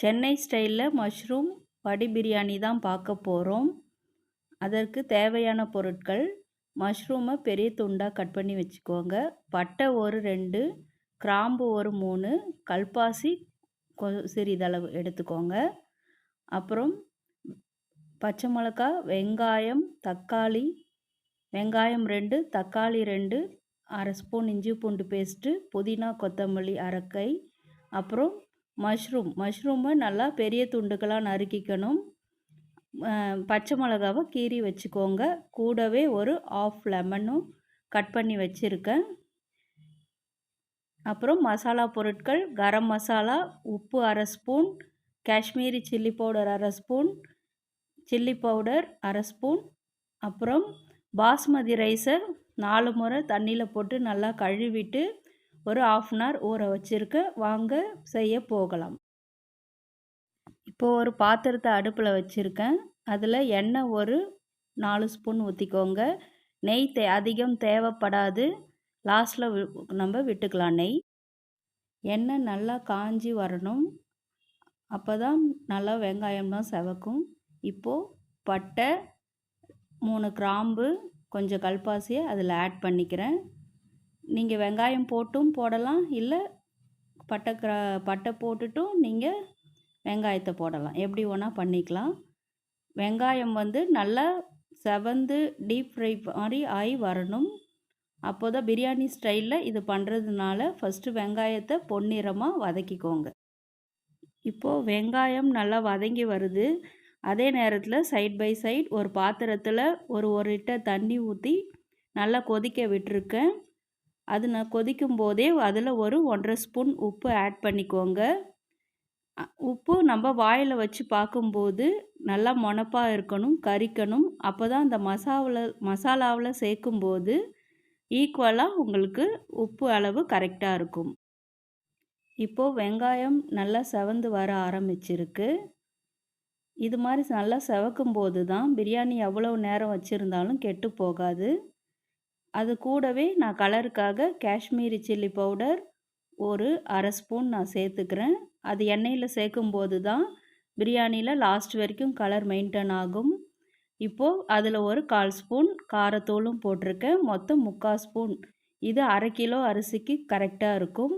சென்னை ஸ்டைலில் மஷ்ரூம் வடி பிரியாணி தான் பார்க்க போகிறோம். அதற்கு தேவையான பொருட்கள்: மஷ்ரூமை பெரிய துண்டாக கட் பண்ணி வச்சுக்கோங்க. பட்டை ஒரு 2, கிராம்பு ஒரு 3, கல்பாசி சிறிதளவு எடுத்துக்கோங்க. அப்புறம் பச்சை மிளகா, வெங்காயம், தக்காளி, வெங்காயம் 2, தக்காளி 2, அரை ஸ்பூன் இஞ்சி பூண்டு பேஸ்ட்டு, புதினா கொத்தமல்லி அரை கை. அப்புறம் மஷ்ரூமை நல்லா பெரிய துண்டுகளாக நறுக்கிக்கணும். பச்சை மிளகாவை கீறி வச்சுக்கோங்க. கூடவே ஒரு ஆஃப் லெமனும் கட் பண்ணி வச்சுருக்கேன். அப்புறம் மசாலா பொருட்கள்: கரம் மசாலா, உப்பு அரை ஸ்பூன், காஷ்மீரி சில்லி பவுடர் அரை ஸ்பூன், சில்லி பவுடர் அரை ஸ்பூன். அப்புறம் பாஸ்மதி ரைஸை 4 முறை தண்ணியில் போட்டு நல்லா கழுவிட்டு ஒரு 1/2 அன் ஹவர் ஊற வச்சுருக்கேன். வாங்க செய்ய போகலாம். இப்போது ஒரு பாத்திரத்தை அடுப்பில் வச்சுருக்கேன். அதில் எண்ணெய் ஒரு 4 ஸ்பூன் ஊற்றிக்கோங்க. நெய் அதிகம் தேவைப்படாது, லாஸ்ட்டில் நம்ம விட்டுக்கலாம் நெய். எண்ணெய் நல்லா காஞ்சி வரணும், அப்போ தான் நல்லா வெங்காயம்லாம் செவக்கும். இப்போது பட்டை, 3 கிராம்பு, கொஞ்சம் கல்பாசியை அதில் ஆட் பண்ணிக்கிறேன். நீங்கள் வெங்காயம் போட்டும் போடலாம், இல்லை பட்டை போட்டுட்டும் நீங்கள் வெங்காயத்தை போடலாம், எப்படி வேணால் பண்ணிக்கலாம். வெங்காயம் நல்லா செவந்து டீப் ஃப்ரை மாதிரி ஆகி வரணும். அப்போ தான் பிரியாணி ஸ்டைலில் இது பண்ணுறதுனால ஃபஸ்ட்டு வெங்காயத்தை பொன்னிறமாக வதக்கிக்கோங்க. இப்போது வெங்காயம் நல்லா வதங்கி வருது. அதே நேரத்தில் சைட் பை சைட் ஒரு பாத்திரத்தில் ஒரு லிட்டர் தண்ணி ஊற்றி நல்லா கொதிக்க விட்டுருக்கேன். அது நான் கொதிக்கும் போதே அதில் ஒரு 1.5 ஸ்பூன் உப்பு ஆட் பண்ணிக்கோங்க. உப்பு நம்ம வாயில் வச்சு பார்க்கும்போது நல்லா மொனப்பாக இருக்கணும், கரிக்கணும். அப்போ தான் அந்த மசாலாவில் சேர்க்கும்போது ஈக்குவலாக உங்களுக்கு உப்பு அளவு கரெக்டாக இருக்கும். இப்போது வெங்காயம் நல்லா செவந்து வர ஆரம்பிச்சிருக்கு. இது மாதிரி நல்லா செவக்கும்போது தான் பிரியாணி எவ்வளோ நேரம் வச்சுருந்தாலும் கெட்டு போகாது. அது கூடவே நான் கலருக்காக காஷ்மீரி சில்லி பவுடர் ஒரு அரை ஸ்பூன் நான் சேர்த்துக்கிறேன். அது எண்ணெயில் சேர்க்கும்போது தான் பிரியாணியில் லாஸ்ட் வரைக்கும் கலர் மெயின்டைன் ஆகும். இப்போது அதில் ஒரு 1/4 ஸ்பூன் காரத்தூளும் போட்டிருக்கேன். மொத்தம் 3/4 ஸ்பூன். இது அரை கிலோ அரிசிக்கு கரெக்டாக இருக்கும்.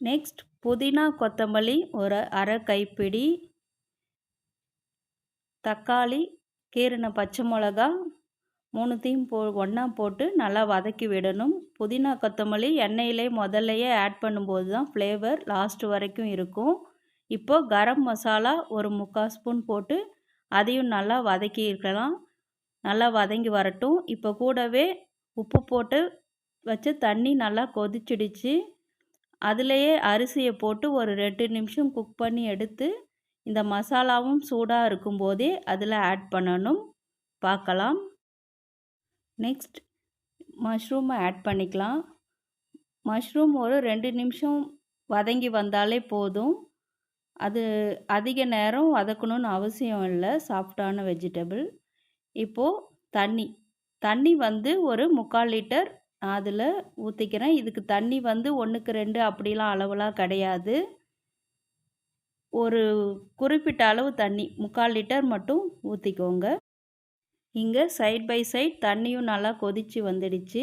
நெக்ஸ்ட் புதினா கொத்தமல்லி ஒரு அரை கைப்பிடி, தக்காளி, கீறின பச்சை மிளகா 3த்தையும் ஒன்றா போட்டு நல்லா வதக்கி விடணும். புதினா கொத்தமல்லி எண்ணெயிலே முதல்லையே ஆட் பண்ணும்போது தான் ஃப்ளேவர் லாஸ்ட் வரைக்கும் இருக்கும். இப்போது கரம் மசாலா ஒரு 3/4 ஸ்பூன் போட்டு அதையும் நல்லா வதக்கி இருக்கலாம். நல்லா வதங்கி வரட்டும். இப்போ கூடவே உப்பு போட்டு வச்சு தண்ணி நல்லா கொதிச்சிடுச்சு. அதுலேயே அரிசியை போட்டு ஒரு 2 நிமிஷம் குக் பண்ணி எடுத்து இந்த மசாலாவும் சூடாக இருக்கும்போதே அதில் ஆட் பண்ணணும். பார்க்கலாம். நெக்ஸ்ட் மஷ்ரூமை ஆட் பண்ணிக்கலாம். மஷ்ரூம் ஒரு 2 நிமிஷம் வதங்கி வந்தாலே போதும். அது அதிக நேரம் வதக்கணும்னு அவசியம் இல்லை, சாஃப்டான வெஜிடபிள். இப்போது தண்ணி ஒரு 3/4 லிட்டர் அதில் ஊற்றிக்கிறேன். இதுக்கு தண்ணி 1க்கு 2 அப்படிலாம் அளவெலாம் கிடையாது. ஒரு குறிப்பிட்ட அளவு தண்ணி 3/4 லிட்டர் மட்டும் ஊற்றிக்கோங்க. இங்கே சைட் பை சைட் தண்ணியும் நல்லா கொதித்து வந்துடுச்சு.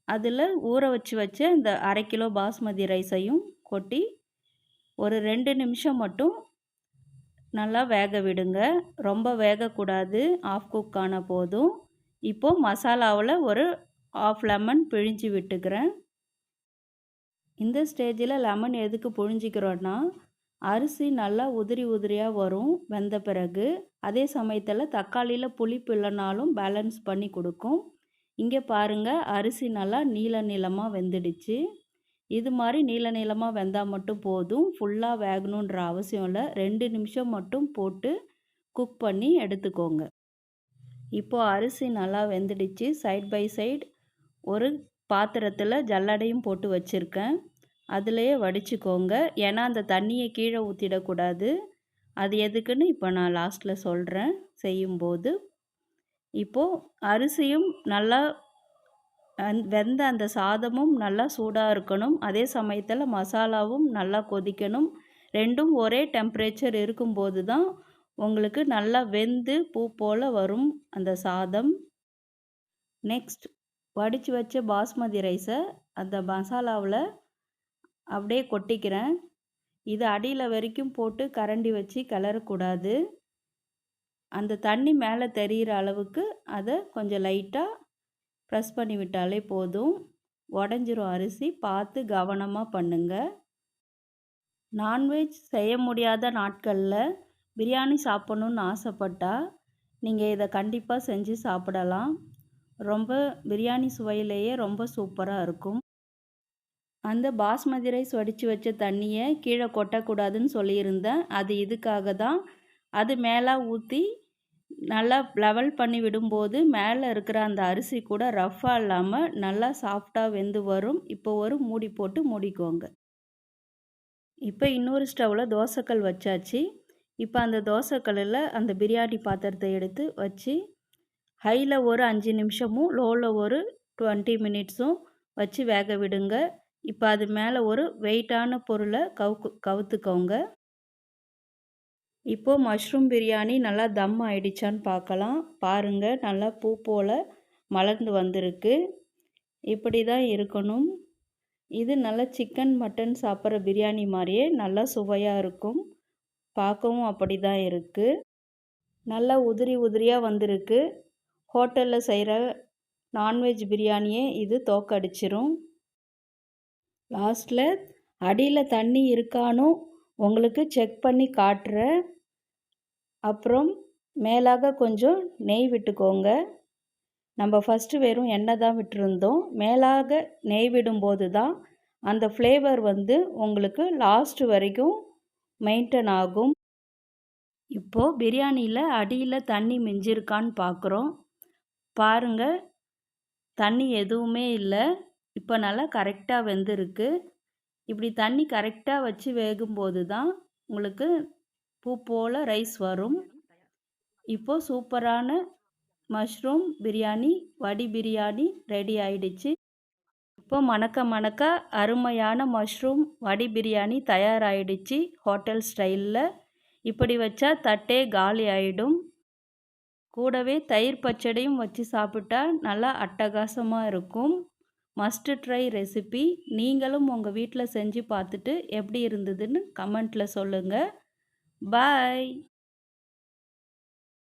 அதில் ஊற வச்ச இந்த அரை கிலோ பாஸ்மதி ரைஸையும் கொட்டி ஒரு 2 நிமிஷம் மட்டும் நல்லா வேக விடுங்க. ரொம்ப வேகக்கூடாது, ஆஃப் குக் ஆன போதும். இப்போது மசாலாவில் ஒரு ஆஃப் லெமன் பிழிஞ்சு விட்டுக்கிறேன். இந்த ஸ்டேஜில் லெமன் எதுக்கு பிழிஞ்சிக்கிறோன்னா, அரிசி நல்லா உதிரியாக வரும் வெந்த பிறகு. அதே சமயத்தில் தக்காளியில் புளிப்பு இல்லைனாலும் பேலன்ஸ் பண்ணி கொடுக்கும். இங்கே பாருங்கள், அரிசி நல்லா நீளமாக வெந்துடுச்சு. இது மாதிரி நீளமாக வெந்தால் மட்டும் போதும், ஃபுல்லாக வேகணுன்ற அவசியம் இல்லை. 2 நிமிஷம் மட்டும் போட்டு குக் பண்ணி எடுத்துக்கோங்க. இப்போது அரிசி நல்லா வெந்துடுச்சு. சைட் பை சைடு ஒரு பாத்திரத்தில் ஜல்லடையும் போட்டு வச்சுருக்கேன். அதிலையே வடிச்சுக்கோங்க. ஏன்னா அந்த தண்ணியை கீழே ஊற்றிடக்கூடாது. அது எதுக்குன்னு இப்போ நான் லாஸ்ட்டில் சொல்கிறேன் செய்யும்போது. இப்போது அரிசியும் நல்லா வெந்த அந்த சாதமும் நல்லா சூடாக இருக்கணும். அதே சமயத்தில் மசாலாவும் நல்லா கொதிக்கணும். ரெண்டும் ஒரே டெம்பரேச்சர் இருக்கும்போது தான் உங்களுக்கு நல்லா வெந்து பூ போல் வரும் அந்த சாதம். நெக்ஸ்ட் வடித்து வச்ச பாஸ்மதி ரைஸை அந்த மசாலாவில் அப்படியே கொட்டிக்கிறேன். இது அடியில் வரைக்கும் போட்டு கரண்டி வச்சு கிளறக்கூடாது. அந்த தண்ணி மேலே தெரிகிற அளவுக்கு அதை கொஞ்சம் லைட்டாக ப்ரெஸ் பண்ணி விட்டாலே போதும். உடஞ்சிரும் அரிசி. பார்த்து கவனமாக பண்ணுங்கள். நான்வெஜ் செய்ய முடியாத நாட்களில் பிரியாணி சாப்பிட்ணுன்னு ஆசைப்பட்டால் நீங்கள் இதை கண்டிப்பாக செஞ்சு சாப்பிடலாம். ரொம்ப பிரியாணி சுவையிலேயே ரொம்ப சூப்பராக இருக்கும். அந்த பாஸ்மதி ரைஸ் வடித்து வச்ச தண்ணியை கீழே கொட்டக்கூடாதுன்னு சொல்லியிருந்தேன். அது இதுக்காக தான். அது மேலே ஊற்றி நல்லா லெவல் பண்ணி விடும்போது மேலே இருக்கிற அந்த அரிசி கூட ரஃப்பாக இல்லாமல் நல்லா சாஃப்டாக வெந்து வரும். இப்போ ஒரு மூடி போட்டு மூடிக்கோங்க. இப்போ இன்னொரு ஸ்டவ்வில் தோசைக்கல் வச்சாச்சு. இப்போ அந்த தோசைக்கல்லில் அந்த பிரியாணி பாத்திரத்தை எடுத்து வச்சு ஹையில் ஒரு 5 நிமிஷமும் லோவில் ஒரு 20 மினிட்ஸும் வச்சு வேக விடுங்க. இப்போ அது மேலே ஒரு வெயிட்டான பொருளை கவுத்துக்கோங்க. இப்போது மஷ்ரூம் பிரியாணி நல்லா தம் ஆயிடுச்சான்னு பார்க்கலாம். பாருங்கள், நல்லா பூ போல் மலர்ந்து வந்திருக்கு. இப்படி தான் இருக்கணும். இது நல்லா சிக்கன் மட்டன் சாப்பிட்ற பிரியாணி மாதிரியே நல்லா சுவையாக இருக்கும். பார்க்கவும் அப்படி தான் இருக்குது. நல்லா உதிரி உதிரியாக வந்திருக்கு. ஹோட்டலில் செய்கிற நான்வெஜ் பிரியாணியே இது தோக்கடிச்சிரும். லாஸ்ட்டில் அடியில் தண்ணி இருக்கானோ உங்களுக்கு செக் பண்ணி காட்டுறேன். அப்புறம் மேலாக கொஞ்சம் நெய் விட்டுக்கோங்க. நம்ம ஃபஸ்ட்டு வெறும் எண்ணெய் தான் விட்டுருந்தோம். மேலாக நெய் விடும்போது தான் அந்த ஃப்ளேவர் உங்களுக்கு லாஸ்ட் வரைக்கும் மெயின்டைன் ஆகும். இப்போது பிரியாணியில் அடியில் தண்ணி மிஞ்சிருக்கான்னு பார்க்குறோம். பாருங்கள், தண்ணி எதுவுமே இல்லை. இப்போ நல்லா கரெக்டாக வெந்திருக்கு. இப்படி தண்ணி கரெக்டாக வச்சு வேகும்போது தான் உங்களுக்கு பூ போல் ரைஸ் வரும். இப்போது சூப்பரான மஷ்ரூம் பிரியாணி, வடி பிரியாணி ரெடி ஆயிடுச்சு. இப்போ மணக்க மணக்க அருமையான மஷ்ரூம் வடி பிரியாணி தயாராகிடுச்சு ஹோட்டல் ஸ்டைலில். இப்படி வச்சா தட்டே காலி ஆகிடும். கூடவே தயிர் பச்சடியும் வச்சு சாப்பிட்டா நல்லா அட்டகாசமாக இருக்கும். Must try recipe. நீங்களும் உங்கள் வீட்டில் செஞ்சு பார்த்துட்டு எப்படி இருந்ததுன்னு கமெண்ட்டில் சொல்லுங்கள். பாய்.